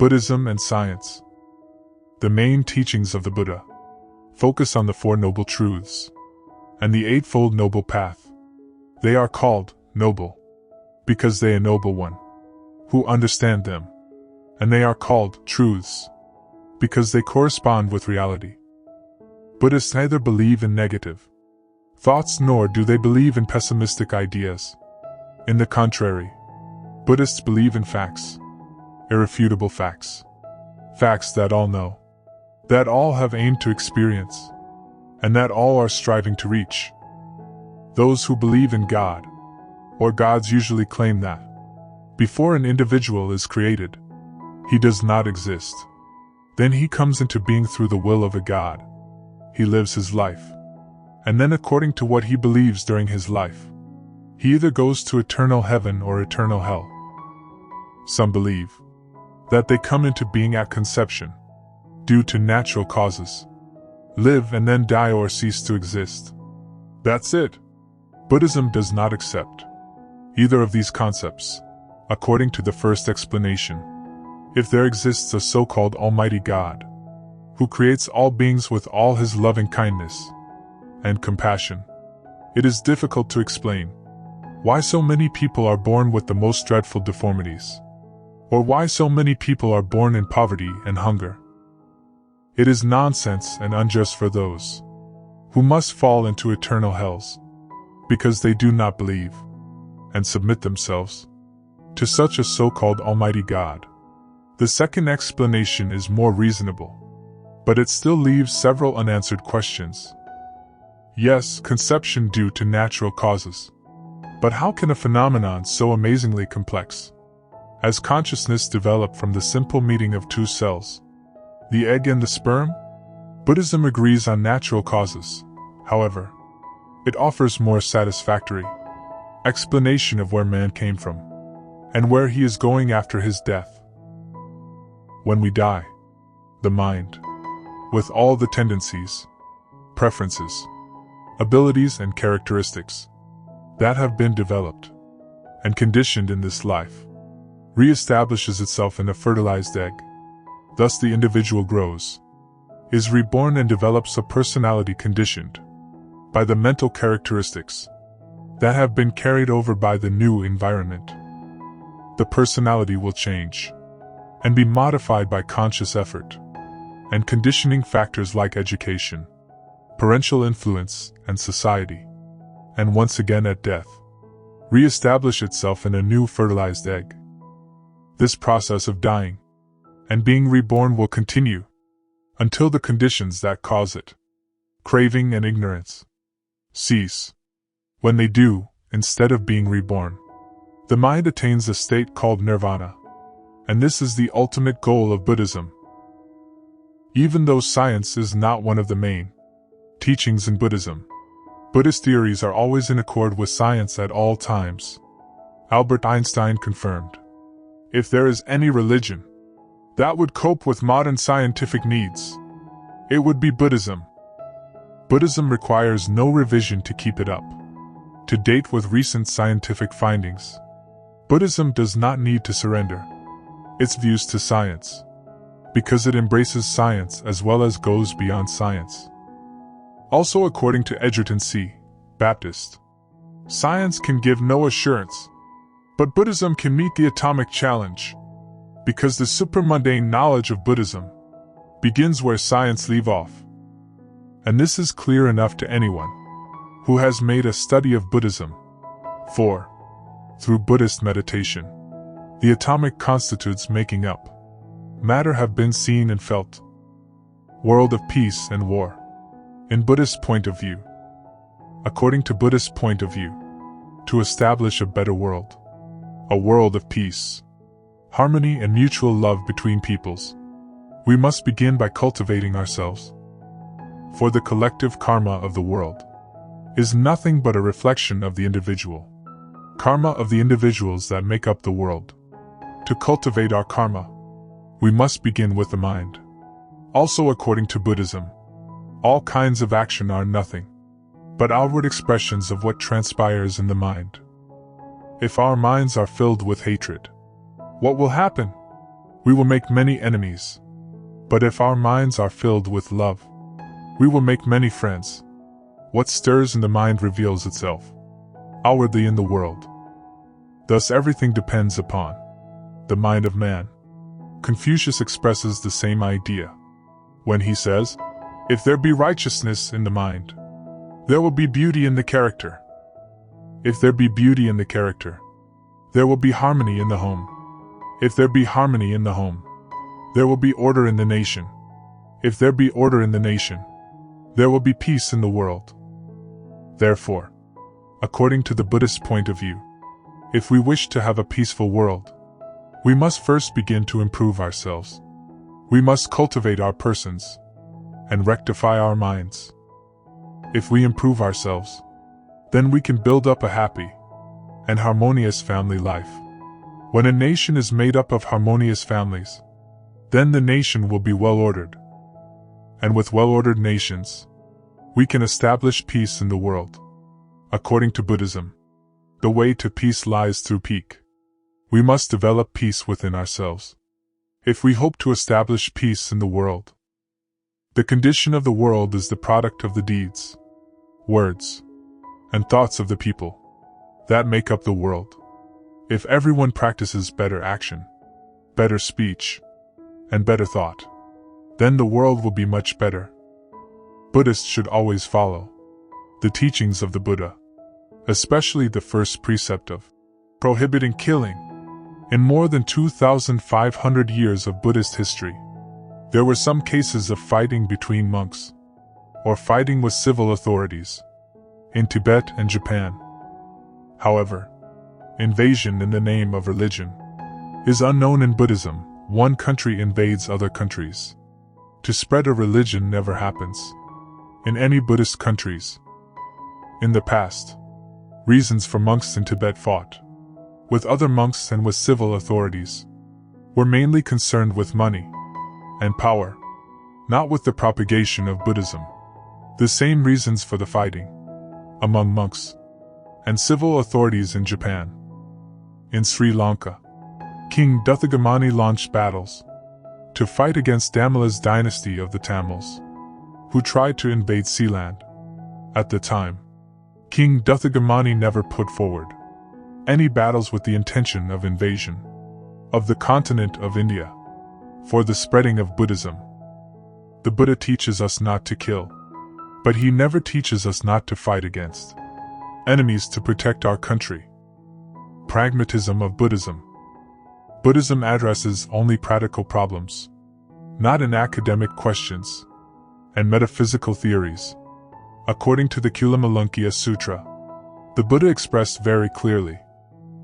Buddhism and Science. The main teachings of the Buddha focus on the Four Noble Truths and the Eightfold Noble Path. They are called noble because they ennoble one who understand them, and they are called truths because they correspond with reality. Buddhists neither believe in negative thoughts nor do they believe in pessimistic ideas. In the contrary, Buddhists believe in facts, irrefutable facts, facts that all know, that all have aimed to experience, and that all are striving to reach. Those who believe in God, or gods, usually claim that, before an individual is created, he does not exist. Then he comes into being through the will of a god. He lives his life, and then according to what he believes during his life, he either goes to eternal heaven or eternal hell. Some believe that they come into being at conception, due to natural causes, live and then die or cease to exist. That's it. Buddhism does not accept either of these concepts. According to the first explanation, if there exists a so-called Almighty God, who creates all beings with all his loving kindness and compassion, it is difficult to explain why so many people are born with the most dreadful deformities, or why so many people are born in poverty and hunger. It is nonsense and unjust for those who must fall into eternal hells, because they do not believe and submit themselves to such a so-called Almighty God. The second explanation is more reasonable, but it still leaves several unanswered questions. Yes, conception due to natural causes. But how can a phenomenon so amazingly complex as consciousness develop from the simple meeting of two cells, the egg and the sperm? Buddhism agrees on natural causes. However, it offers more satisfactory explanation of where man came from and where he is going after his death. When we die, the mind, with all the tendencies, preferences, abilities and characteristics that have been developed and conditioned in this life, re-establishes itself in a fertilized egg. Thus the individual grows, is reborn and develops a personality conditioned by the mental characteristics that have been carried over by the new environment. The personality will change and be modified by conscious effort and conditioning factors like education, parental influence, and society, and once again at death, re-establish itself in a new fertilized egg. This process of dying and being reborn will continue until the conditions that cause it, craving and ignorance, cease. When they do, instead of being reborn, the mind attains a state called nirvana, and this is the ultimate goal of Buddhism. Even though science is not one of the main teachings in Buddhism, Buddhist theories are always in accord with science at all times. Albert Einstein confirmed, "If there is any religion that would cope with modern scientific needs, it would be Buddhism." Buddhism requires no revision to keep it up to date with recent scientific findings. Buddhism does not need to surrender its views to science, because it embraces science as well as goes beyond science. Also, according to Edgerton C. Baptist, science can give no assurance, but Buddhism can meet the atomic challenge, because the supramundane knowledge of Buddhism begins where science leaves off. And this is clear enough to anyone who has made a study of Buddhism. For, through Buddhist meditation, the atomic constitutes making up matter have been seen and felt. World of peace and war. In Buddhist point of view. According to Buddhist point of view, to establish a better world, a world of peace, harmony and mutual love between peoples, we must begin by cultivating ourselves. For the collective karma of the world is nothing but a reflection of the individual karma of the individuals that make up the world. To cultivate our karma, we must begin with the mind. Also, according to Buddhism, all kinds of action are nothing but outward expressions of what transpires in the mind. If our minds are filled with hatred, what will happen? we will make many enemies. But if our minds are filled with love, we will make many friends. What stirs in the mind reveals itself outwardly in the world. Thus everything depends upon the mind of man. Confucius expresses the same idea when he says, "If there be righteousness in the mind, there will be beauty in the character. If there be beauty in the character, there will be harmony in the home. If there be harmony in the home, there will be order in the nation. If there be order in the nation, there will be peace in the world." Therefore, according to the Buddhist point of view, if we wish to have a peaceful world, we must first begin to improve ourselves. We must cultivate our persons and rectify our minds. If we improve ourselves, then we can build up a happy and harmonious family life. When a nation is made up of harmonious families, then the nation will be well-ordered. And with well-ordered nations, we can establish peace in the world. According to Buddhism, the way to peace lies through peace. We must develop peace within ourselves if we hope to establish peace in the world. The condition of the world is the product of the deeds, words, and thoughts of the people that make up the world. If everyone practices better action, better speech, and better thought, then the world will be much better. Buddhists should always follow the teachings of the Buddha, especially the first precept of prohibiting killing. In more than 2,500 years of Buddhist history, there were some cases of fighting between monks, or fighting with civil authorities, in Tibet and Japan. However, invasion in the name of religion is unknown in Buddhism. One country invades other countries. To spread a religion never happens in any Buddhist countries. In the past, reasons for monks in Tibet fought with other monks and with civil authorities were mainly concerned with money and power, not with the propagation of Buddhism. The same reasons for the fighting among monks and civil authorities in Japan. In Sri Lanka, King Duthagamani launched battles to fight against Damala's dynasty of the Tamils, who tried to invade Sealand. At the time, King Duthagamani never put forward any battles with the intention of invasion of the continent of India for the spreading of Buddhism. The Buddha teaches us not to kill, but he never teaches us not to fight against enemies to protect our country. Pragmatism of Buddhism. Buddhism addresses only practical problems, not in academic questions and metaphysical theories. According to the Kulamalankya Sutra, the Buddha expressed very clearly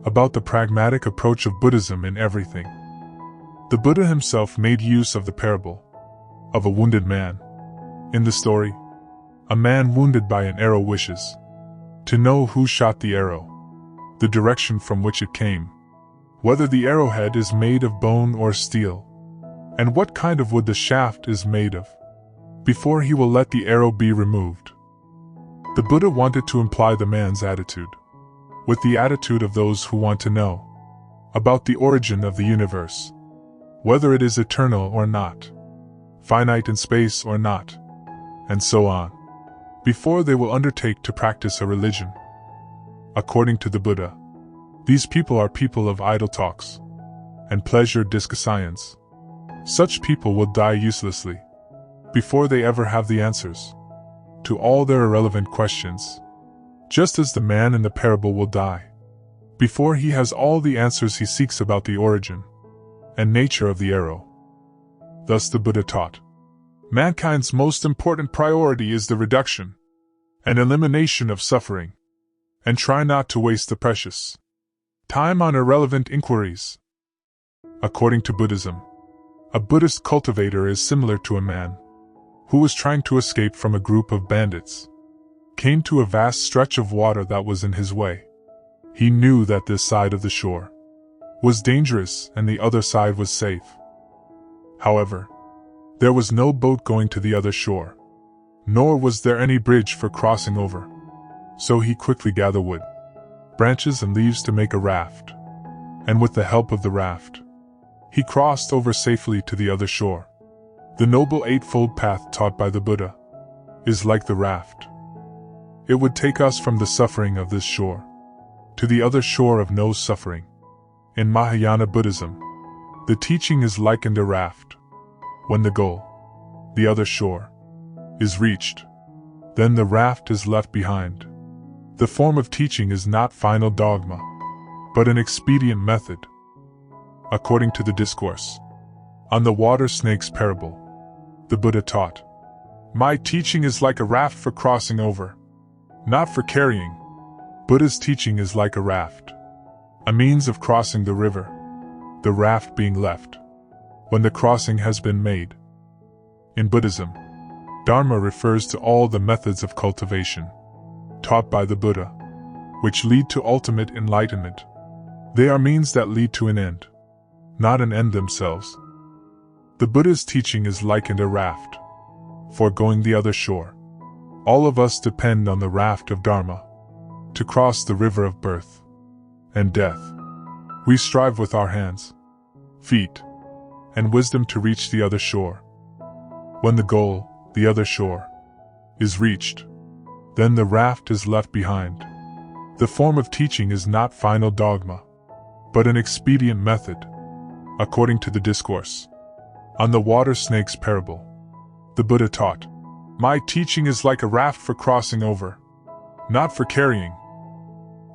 about the pragmatic approach of Buddhism in everything. The Buddha himself made use of the parable of a wounded man. In the story, a man wounded by an arrow wishes to know who shot the arrow, the direction from which it came, whether the arrowhead is made of bone or steel, and what kind of wood the shaft is made of, before he will let the arrow be removed. The Buddha wanted to imply the man's attitude with the attitude of those who want to know about the origin of the universe, whether it is eternal or not, finite in space or not, and so on, before they will undertake to practice a religion. According to the Buddha, these people are people of idle talks and pleasure disquisitions. Such people will die uselessly before they ever have the answers to all their irrelevant questions, just as the man in the parable will die before he has all the answers he seeks about the origin and nature of the arrow. Thus the Buddha taught, mankind's most important priority is the reduction and elimination of suffering, and try not to waste the precious time on irrelevant inquiries. According to Buddhism, a Buddhist cultivator is similar to a man who was trying to escape from a group of bandits, came to a vast stretch of water that was in his way. He knew that this side of the shore was dangerous and the other side was safe. However, there was no boat going to the other shore, nor was there any bridge for crossing over. So he quickly gathered wood, branches and leaves to make a raft, and with the help of the raft, He crossed over safely to the other shore. The Noble Eightfold Path taught by the Buddha is like the raft. It would take us from the suffering of this shore to the other shore of no suffering. In Mahayana Buddhism, the teaching is likened a raft. When the goal, the other shore, is reached, then the raft is left behind. The form of teaching is not final dogma, but an expedient method. According to the discourse on the water snake's parable, the Buddha taught, "My teaching is like a raft for crossing over, not for carrying." Buddha's teaching is like a raft, a means of crossing the river, the raft being left when the crossing has been made. In Buddhism, Dharma refers to all the methods of cultivation taught by the Buddha, which lead to ultimate enlightenment. They are means that lead to an end, not an end themselves. The Buddha's teaching is likened a raft for going the other shore. All of us depend on the raft of Dharma to cross the river of birth and death. We strive with our hands, feet, and wisdom to reach the other shore. When the goal, the other shore, is reached, then the raft is left behind. The form of teaching is not final dogma, but an expedient method. According to the discourse on the water snake's parable, the Buddha taught, "My teaching is like a raft for crossing over, not for carrying."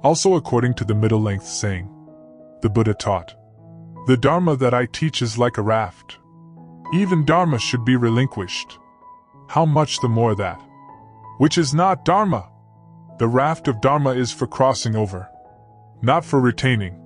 Also according to the middle-length saying, the Buddha taught, "The Dharma that I teach is like a raft. Even Dharma should be relinquished. How much the more that which is not Dharma? The raft of Dharma is for crossing over, not for retaining."